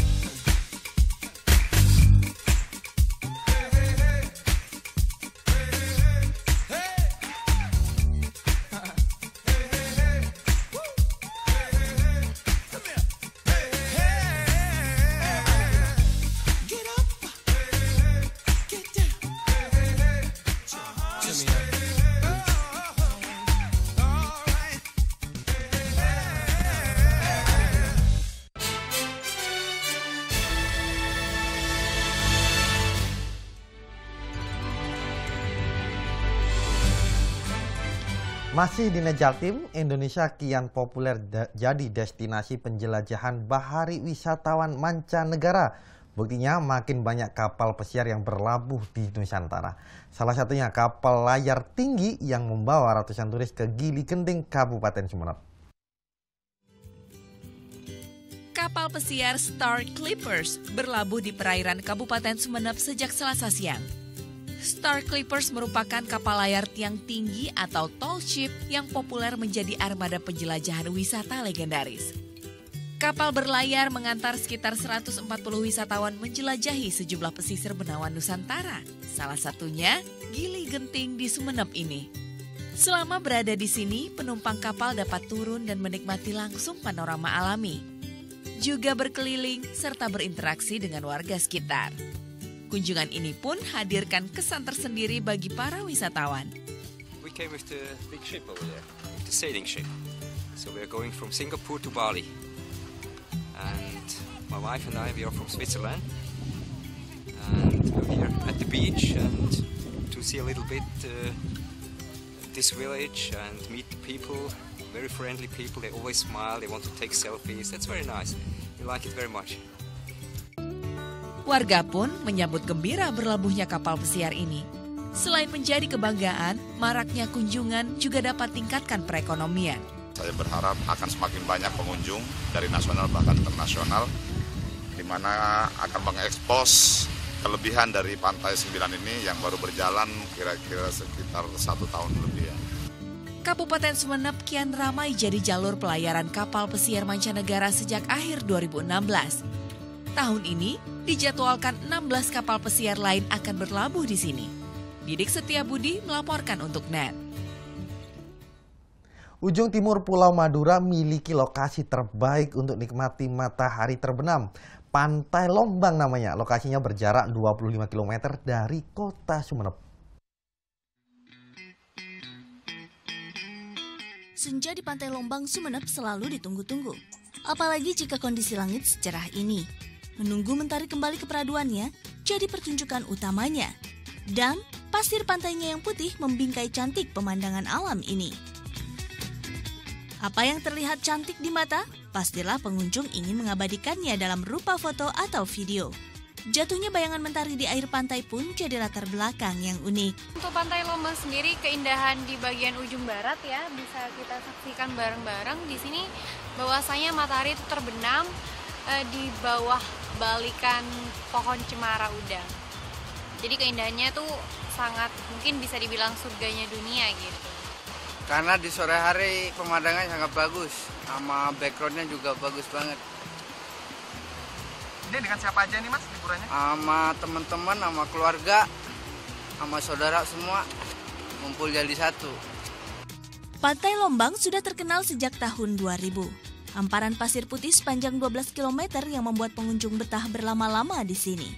Masih di NET Jatim, Indonesia kian populer jadi destinasi penjelajahan bahari wisatawan mancanegara. Buktinya makin banyak kapal pesiar yang berlabuh di Nusantara. Salah satunya kapal layar tinggi yang membawa ratusan turis ke Gili Genting, Kabupaten Sumeneb. Kapal pesiar Star Clippers berlabuh di perairan Kabupaten Sumeneb sejak Selasa siang. Star Clippers merupakan kapal layar tiang tinggi atau tall ship yang populer menjadi armada penjelajahan wisata legendaris. Kapal berlayar mengantar sekitar 140 wisatawan menjelajahi sejumlah pesisir Benawan Nusantara. Salah satunya Gili Genting di Sumeneb ini. Selama berada di sini, penumpang kapal dapat turun dan menikmati langsung panorama alami. Juga berkeliling serta berinteraksi dengan warga sekitar. Kunjungan ini pun hadirkan kesan tersendiri bagi para wisatawan. We came with the big ship over there, the sailing ship. So we are going from Singapore to Bali. And my wife and I, we are from Switzerland. And we're here at the beach and to see a little bit this village and meet the people. Very friendly people, they always smile, they want to take selfies. That's very nice. We like it very much. Warga pun menyambut gembira berlabuhnya kapal pesiar ini. Selain menjadi kebanggaan, maraknya kunjungan juga dapat tingkatkan perekonomian. Saya berharap akan semakin banyak pengunjung dari nasional bahkan internasional, di mana akan mengekspos kelebihan dari Pantai 9 ini yang baru berjalan kira-kira sekitar 1 tahun lebih ya. Kabupaten Sumeneb kian ramai jadi jalur pelayaran kapal pesiar mancanegara sejak akhir 2016. Tahun ini dijadwalkan 16 kapal pesiar lain akan berlabuh di sini. Didik Setiabudi melaporkan untuk NET. Ujung timur Pulau Madura miliki lokasi terbaik untuk nikmati matahari terbenam. Pantai Lombang namanya. Lokasinya berjarak 25 km dari kota Sumeneb. Senja di Pantai Lombang, Sumeneb selalu ditunggu-tunggu. Apalagi jika kondisi langit secerah ini. Menunggu mentari kembali ke peraduannya jadi pertunjukan utamanya. Dan pasir pantainya yang putih membingkai cantik pemandangan alam ini. Apa yang terlihat cantik di mata, pastilah pengunjung ingin mengabadikannya dalam rupa foto atau video. Jatuhnya bayangan mentari di air pantai pun jadi latar belakang yang unik. Untuk Pantai Lombang sendiri, keindahan di bagian ujung barat ya bisa kita saksikan bareng-bareng. Di sini bahwasanya matahari itu terbenam di bawah balikan pohon cemara udang. Jadi keindahannya tuh sangat mungkin bisa dibilang surganya dunia gitu. Karena di sore hari pemandangannya sangat bagus, sama backgroundnya juga bagus banget. Ini dengan siapa aja nih Mas liburannya? Sama teman-teman, sama keluarga, sama saudara semua ngumpul jadi satu. Pantai Lombang sudah terkenal sejak tahun 2000. Hamparan pasir putih sepanjang 12 km yang membuat pengunjung betah berlama-lama di sini.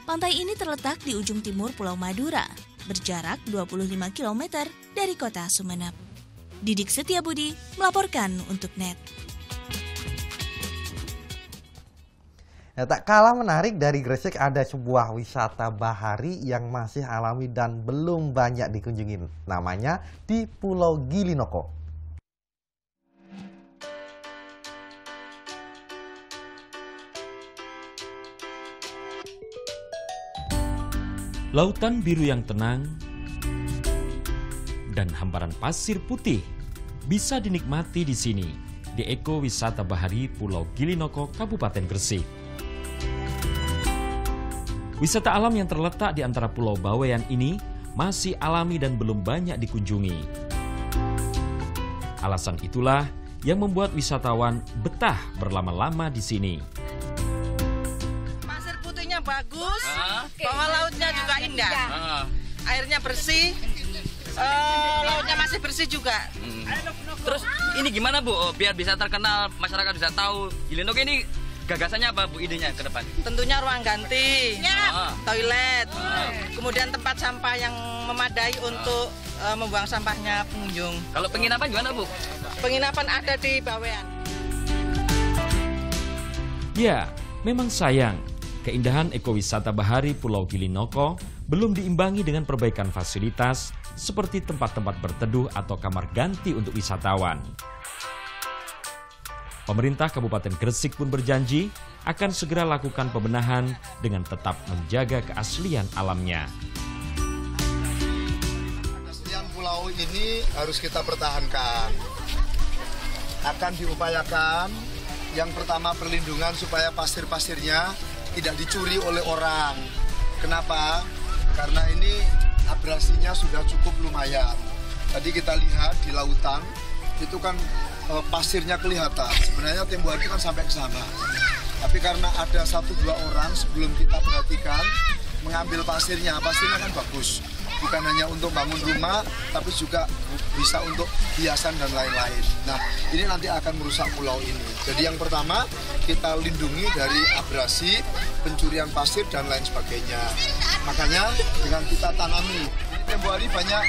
Pantai ini terletak di ujung timur Pulau Madura, berjarak 25 km dari kota Sumeneb. Didik Setiabudi melaporkan untuk NET. Ya, tak kalah menarik dari Gresik ada sebuah wisata bahari yang masih alami dan belum banyak dikunjungi. Namanya di Pulau Gilinoko. Lautan biru yang tenang dan hamparan pasir putih bisa dinikmati di sini di Eko Wisata Bahari Pulau Gilinoko, Kabupaten Gresik. Wisata alam yang terletak di antara Pulau Bawean ini masih alami dan belum banyak dikunjungi. Alasan itulah yang membuat wisatawan betah berlama-lama di sini. Pasir putihnya bagus, bawah lautnya juga indah, airnya bersih, lautnya masih bersih juga. Terus ini gimana Bu, biar bisa terkenal, masyarakat bisa tahu Gilinoko ini gagasannya apa Bu, idenya ke depan? Tentunya ruang ganti, toilet, kemudian tempat sampah yang memadai untuk membuang sampahnya pengunjung. Kalau penginapan gimana Bu? Penginapan ada di Bawean. Ya, memang sayang, keindahan ekowisata bahari Pulau Gilinoko belum diimbangi dengan perbaikan fasilitas seperti tempat-tempat berteduh atau kamar ganti untuk wisatawan. Pemerintah Kabupaten Gresik pun berjanji akan segera lakukan pembenahan dengan tetap menjaga keaslian alamnya. Keaslian pulau ini harus kita pertahankan. Akan diupayakan yang pertama perlindungan supaya pasir-pasirnya tidak dicuri oleh orang. Kenapa? Karena ini abrasinya sudah cukup lumayan. Tadi kita lihat di lautan itu kan pasirnya kelihatan. Sebenarnya tempo hari kan sampai ke sana. Tapi karena ada 1-2 orang sebelum kita perhatikan mengambil pasirnya kan bagus. Bukan hanya untuk bangun rumah, tapi juga bisa untuk hiasan dan lain-lain. Nah, ini nanti akan merusak pulau ini. Jadi yang pertama, kita lindungi dari abrasi, pencurian pasir, dan lain sebagainya. Makanya dengan kita tanami, ini tempo hari banyak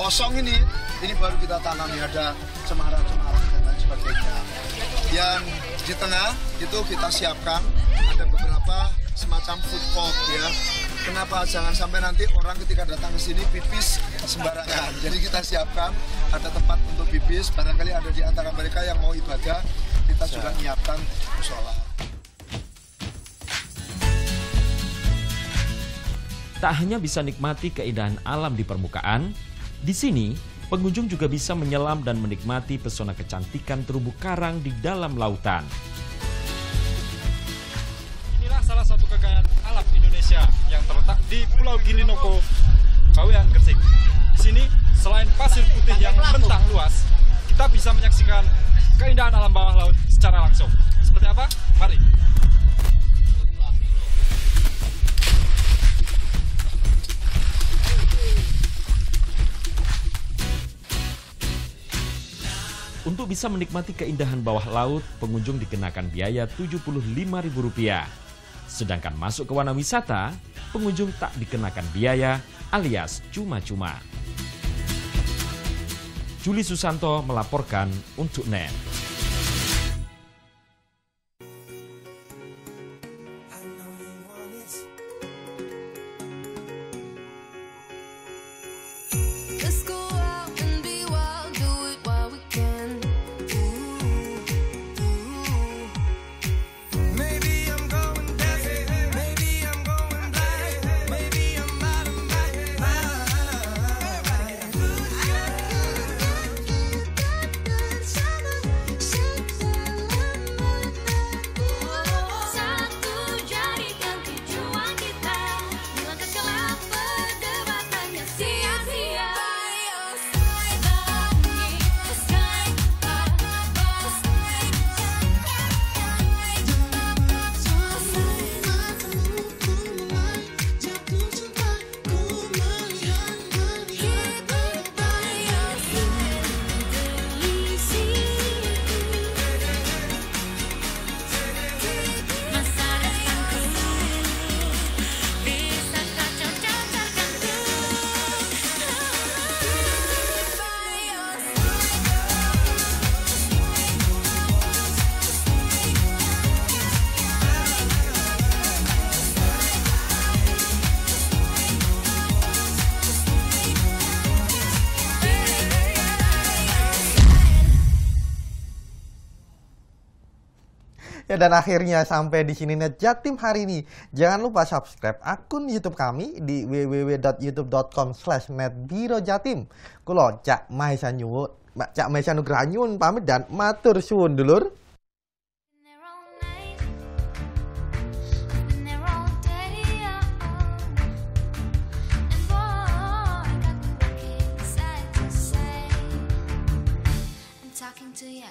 kosong ini baru kita tanami, ada cemara-cemara dan lain sebagainya. Yang di tengah itu kita siapkan, ada beberapa semacam food court ya. Kenapa? Jangan sampai nanti orang ketika datang ke sini pipis sembarangan. Jadi kita siapkan ada tempat untuk pipis. Barangkali ada di antara mereka yang mau ibadah, kita juga menyiapkan mushola. Tak hanya bisa nikmati keindahan alam di permukaan, di sini pengunjung juga bisa menyelam dan menikmati pesona kecantikan terumbu karang di dalam lautan. Inilah salah satu kekayaan alam Indonesia yang terletak di Pulau Gilinoko, Bawean, Gresik. Di sini selain pasir putih yang membentang luas, kita bisa menyaksikan keindahan alam bawah laut secara langsung. Seperti apa? Mari. Untuk bisa menikmati keindahan bawah laut, pengunjung dikenakan biaya Rp75.000. Sedangkan masuk ke wana wisata, pengunjung tak dikenakan biaya alias cuma-cuma. Juli Susanto melaporkan untuk NET. Ya, dan akhirnya sampai di sini Net Jatim hari ini. Jangan lupa subscribe akun YouTube kami di www.youtube.com/netbirojatim. Kulo Cak Maesa Nugraha nyuwun pamit dan matur suwun dulur. To you.